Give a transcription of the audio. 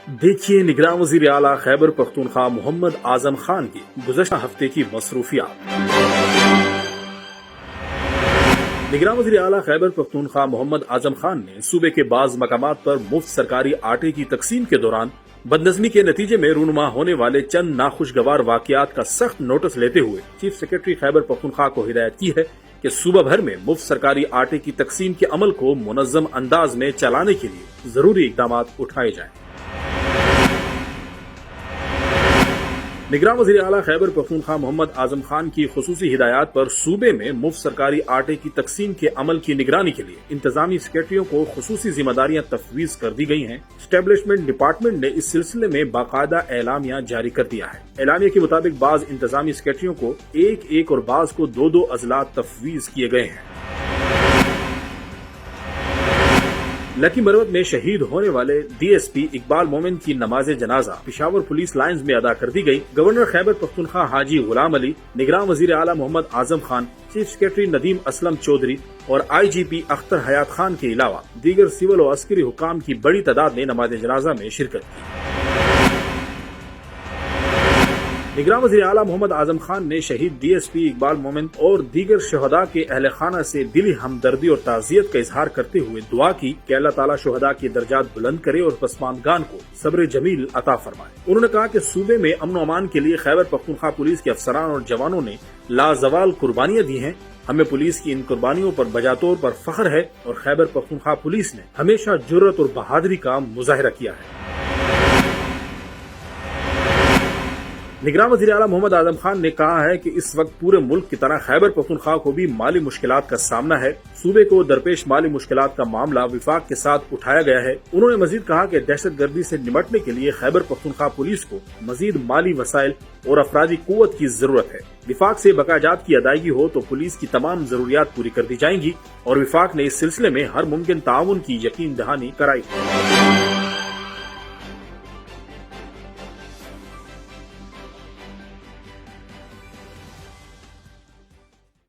دیکھیے نگراں وزیر اعلیٰ خیبر پختونخوا محمد اعظم خان کی گزشتہ ہفتے کی مصروفیات۔ نگراں وزیر اعلیٰ خیبر پختونخوا محمد اعظم خان نے صوبے کے بعض مقامات پر مفت سرکاری آٹے کی تقسیم کے دوران بدنظمی کے نتیجے میں رونما ہونے والے چند ناخوشگوار واقعات کا سخت نوٹس لیتے ہوئے چیف سیکرٹری خیبر پختونخوا کو ہدایت کی ہے کہ صوبہ بھر میں مفت سرکاری آٹے کی تقسیم کے عمل کو منظم انداز میں چلانے کے لیے ضروری اقدامات اٹھائے جائیں۔ نگراں وزیر اعلیٰ خیبر پختونخوا محمد اعظم خان کی خصوصی ہدایات پر صوبے میں مفت سرکاری آٹے کی تقسیم کے عمل کی نگرانی کے لیے انتظامی سیکرٹریوں کو خصوصی ذمہ داریاں تفویض کر دی گئی ہیں۔ اسٹیبلشمنٹ ڈپارٹمنٹ نے اس سلسلے میں باقاعدہ اعلامیہ جاری کر دیا ہے۔ اعلامیہ کے مطابق بعض انتظامی سیکرٹریوں کو ایک اور بعض کو دو اضلاع تفویض کیے گئے ہیں۔ لکی مروت میں شہید ہونے والے ڈی ایس پی اقبال مومن کی نماز جنازہ پشاور پولیس لائنز میں ادا کر دی گئی۔ گورنر خیبر پختونخوا حاجی غلام علی، نگراں وزیر اعلیٰ محمد اعظم خان، چیف سیکرٹری ندیم اسلم چودھری اور آئی جی پی اختر حیات خان کے علاوہ دیگر سول و عسکری حکام کی بڑی تعداد نے نماز جنازہ میں شرکت کی۔ نگراں وزیر اعلیٰ محمد اعظم خان نے شہید ڈی ایس پی اقبال مومن اور دیگر شہداء کے اہل خانہ سے دلی ہمدردی اور تعزیت کا اظہار کرتے ہوئے دعا کی کہ اللہ تعالیٰ شہداء کے درجات بلند کرے اور پسماندگان کو صبر جمیل عطا فرمائے۔ انہوں نے کہا کہ صوبے میں امن و امان کے لیے خیبر پختونخوا پولیس کے افسران اور جوانوں نے لازوال قربانیاں دی ہیں۔ ہمیں پولیس کی ان قربانیوں پر بجا طور پر فخر ہے اور خیبر پختونخوا پولیس نے ہمیشہ جرأت اور بہادری کا مظاہرہ کیا ہے۔ نگراں وزیر اعلیٰ محمد اعظم خان نے کہا ہے کہ اس وقت پورے ملک کی طرح خیبر پختونخوا کو بھی مالی مشکلات کا سامنا ہے۔ صوبے کو درپیش مالی مشکلات کا معاملہ وفاق کے ساتھ اٹھایا گیا ہے۔ انہوں نے مزید کہا کہ دہشت گردی سے نمٹنے کے لیے خیبر پختونخوا پولیس کو مزید مالی وسائل اور افرادی قوت کی ضرورت ہے۔ وفاق سے بقایا جات کی ادائیگی ہو تو پولیس کی تمام ضروریات پوری کر دی جائیں گی اور وفاق نے اس سلسلے میں ہر ممکن تعاون کی یقین دہانی کرائی ہے۔